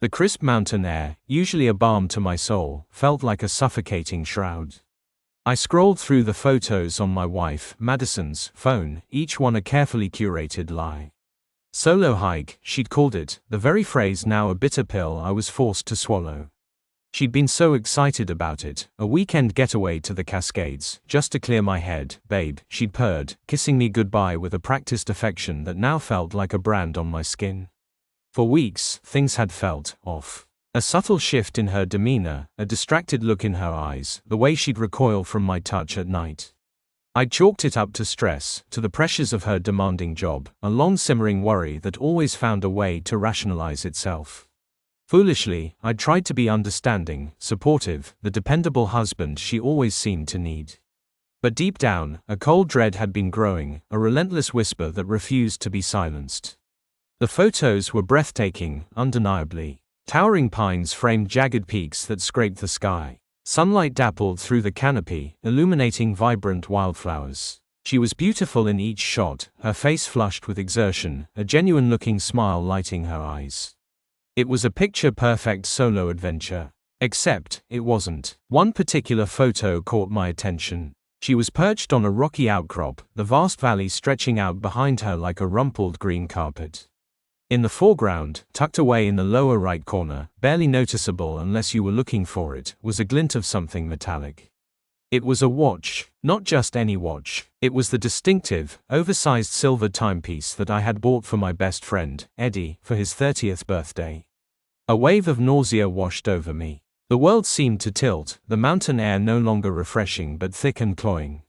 The crisp mountain air, usually a balm to my soul, felt like a suffocating shroud. I scrolled through the photos on my wife, Madison's, phone, each one a carefully curated lie. Solo hike, she'd called it, the very phrase now a bitter pill I was forced to swallow. She'd been so excited about it, a weekend getaway to the Cascades, just to clear my head, babe, she'd purred, kissing me goodbye with a practiced affection that now felt like a brand on my skin. For weeks, things had felt off. A subtle shift in her demeanor, a distracted look in her eyes, the way she'd recoil from my touch at night. I'd chalked it up to stress, to the pressures of her demanding job, a long-simmering worry that always found a way to rationalize itself. Foolishly, I'd tried to be understanding, supportive, the dependable husband she always seemed to need. But deep down, a cold dread had been growing, a relentless whisper that refused to be silenced. The photos were breathtaking, undeniably. Towering pines framed jagged peaks that scraped the sky. Sunlight dappled through the canopy, illuminating vibrant wildflowers. She was beautiful in each shot, her face flushed with exertion, a genuine-looking smile lighting her eyes. It was a picture-perfect solo adventure. Except, it wasn't. One particular photo caught my attention. She was perched on a rocky outcrop, the vast valley stretching out behind her like a rumpled green carpet. In the foreground, tucked away in the lower right corner, barely noticeable unless you were looking for it, was a glint of something metallic. It was a watch, not just any watch. It was the distinctive, oversized silver timepiece that I had bought for my best friend, Eddie, for his 30th birthday. A wave of nausea washed over me. The world seemed to tilt, the mountain air no longer refreshing but thick and cloying.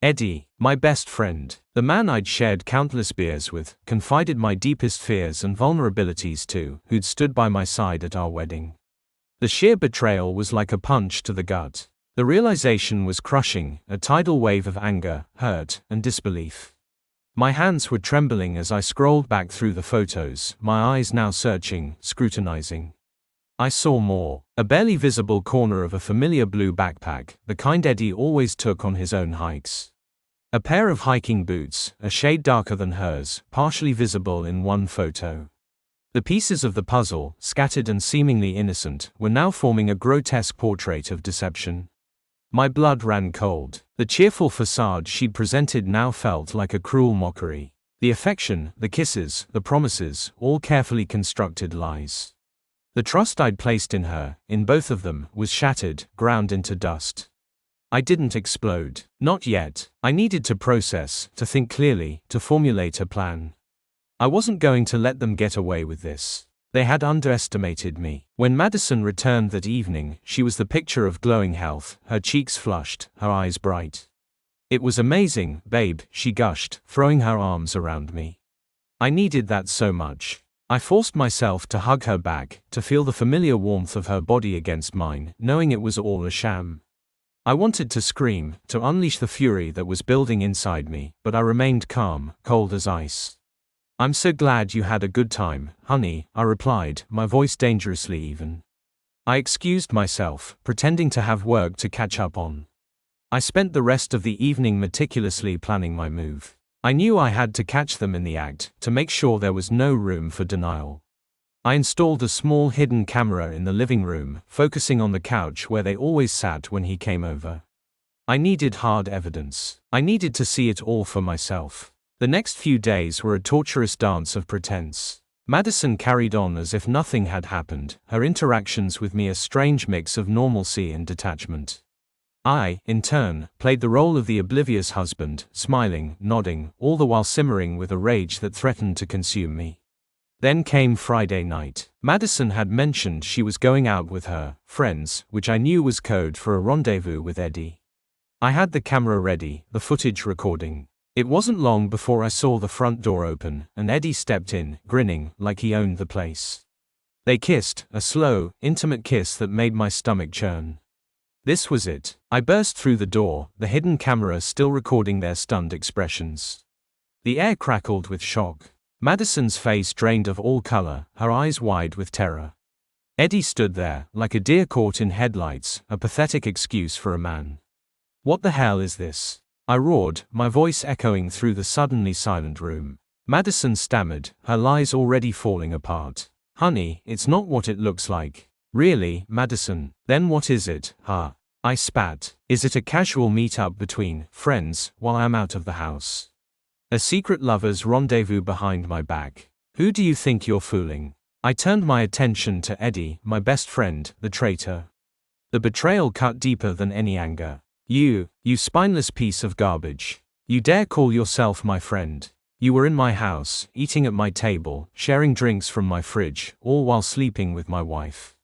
Eddie, my best friend, the man I'd shared countless beers with, confided my deepest fears and vulnerabilities to, who'd stood by my side at our wedding. The sheer betrayal was like a punch to the gut. The realization was crushing, a tidal wave of anger, hurt, and disbelief. My hands were trembling as I scrolled back through the photos, my eyes now searching, scrutinizing. I saw more. A barely visible corner of a familiar blue backpack, the kind Eddie always took on his own hikes. A pair of hiking boots, a shade darker than hers, partially visible in one photo. The pieces of the puzzle, scattered and seemingly innocent, were now forming a grotesque portrait of deception. My blood ran cold. The cheerful facade she'd presented now felt like a cruel mockery. The affection, the kisses, the promises, all carefully constructed lies. The trust I'd placed in her, in both of them, was shattered, ground into dust. I didn't explode. Not yet. I needed to process, to think clearly, to formulate a plan. I wasn't going to let them get away with this. They had underestimated me. When Madison returned that evening, she was the picture of glowing health, her cheeks flushed, her eyes bright. It was amazing, babe, she gushed, throwing her arms around me. I needed that so much. I forced myself to hug her back, to feel the familiar warmth of her body against mine, knowing it was all a sham. I wanted to scream, to unleash the fury that was building inside me, but I remained calm, cold as ice. I'm so glad you had a good time, honey, I replied, my voice dangerously even. I excused myself, pretending to have work to catch up on. I spent the rest of the evening meticulously planning my move. I knew I had to catch them in the act, to make sure there was no room for denial. I installed a small hidden camera in the living room, focusing on the couch where they always sat when he came over. I needed hard evidence. I needed to see it all for myself. The next few days were a torturous dance of pretense. Madison carried on as if nothing had happened, her interactions with me a strange mix of normalcy and detachment. I, in turn, played the role of the oblivious husband, smiling, nodding, all the while simmering with a rage that threatened to consume me. Then came Friday night. Madison had mentioned she was going out with her friends, which I knew was code for a rendezvous with Eddie. I had the camera ready, the footage recording. It wasn't long before I saw the front door open, and Eddie stepped in, grinning, like he owned the place. They kissed, a slow, intimate kiss that made my stomach churn. This was it. I burst through the door, the hidden camera still recording their stunned expressions. The air crackled with shock. Madison's face drained of all color, her eyes wide with terror. Eddie stood there, like a deer caught in headlights, a pathetic excuse for a man. What the hell is this? I roared, my voice echoing through the suddenly silent room. Madison stammered, her lies already falling apart. Honey, it's not what it looks like. Really, Madison? Then what is it, huh? I spat. Is it a casual meet-up between friends while I'm out of the house? A secret lover's rendezvous behind my back? Who do you think you're fooling? I turned my attention to Eddie, my best friend, the traitor. The betrayal cut deeper than any anger. You spineless piece of garbage. You dare call yourself my friend? You were in my house, eating at my table, sharing drinks from my fridge, all while sleeping with my wife.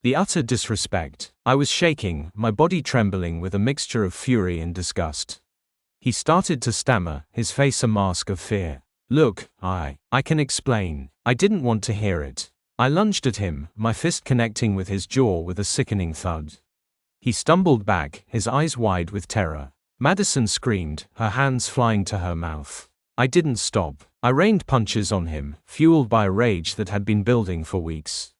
The utter disrespect. I was shaking, my body trembling with a mixture of fury and disgust. He started to stammer, his face a mask of fear. Look, I can explain. I didn't want to hear it. I lunged at him, my fist connecting with his jaw with a sickening thud. He stumbled back, his eyes wide with terror. Madison screamed, her hands flying to her mouth. I didn't stop. I rained punches on him, fueled by a rage that had been building for weeks.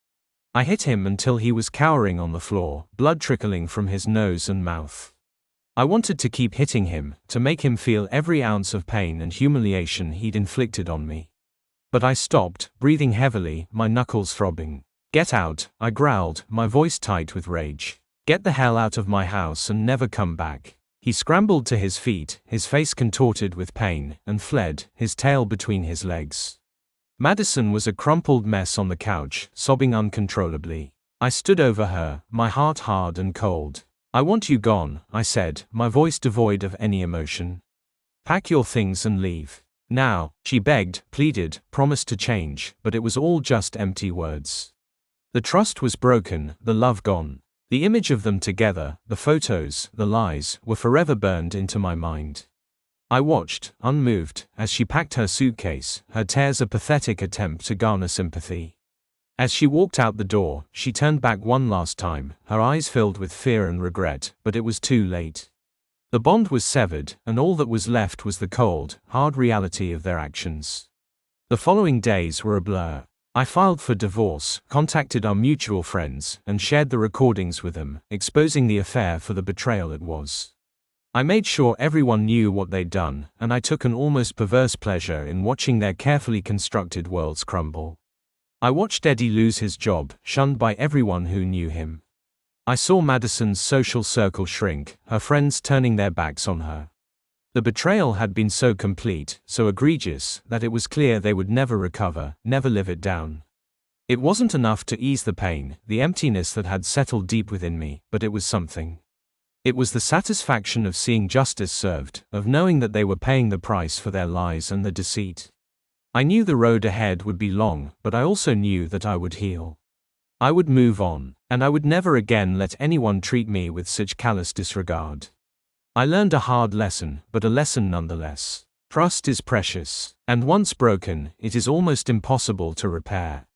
I hit him until he was cowering on the floor, blood trickling from his nose and mouth. I wanted to keep hitting him, to make him feel every ounce of pain and humiliation he'd inflicted on me. But I stopped, breathing heavily, my knuckles throbbing. Get out, I growled, my voice tight with rage. Get the hell out of my house and never come back. He scrambled to his feet, his face contorted with pain, and fled, his tail between his legs. Madison was a crumpled mess on the couch, sobbing uncontrollably. I stood over her, my heart hard and cold. I want you gone, I said, my voice devoid of any emotion. Pack your things and leave. Now, she begged, pleaded, promised to change, but it was all just empty words. The trust was broken, the love gone. The image of them together, the photos, the lies, were forever burned into my mind. I watched, unmoved, as she packed her suitcase, her tears a pathetic attempt to garner sympathy. As she walked out the door, she turned back one last time, her eyes filled with fear and regret, but it was too late. The bond was severed, and all that was left was the cold, hard reality of their actions. The following days were a blur. I filed for divorce, contacted our mutual friends, and shared the recordings with them, exposing the affair for the betrayal it was. I made sure everyone knew what they'd done, and I took an almost perverse pleasure in watching their carefully constructed worlds crumble. I watched Eddie lose his job, shunned by everyone who knew him. I saw Madison's social circle shrink, her friends turning their backs on her. The betrayal had been so complete, so egregious, that it was clear they would never recover, never live it down. It wasn't enough to ease the pain, the emptiness that had settled deep within me, but it was something. It was the satisfaction of seeing justice served, of knowing that they were paying the price for their lies and the deceit. I knew the road ahead would be long, but I also knew that I would heal. I would move on, and I would never again let anyone treat me with such callous disregard. I learned a hard lesson, but a lesson nonetheless. Trust is precious, and once broken, it is almost impossible to repair.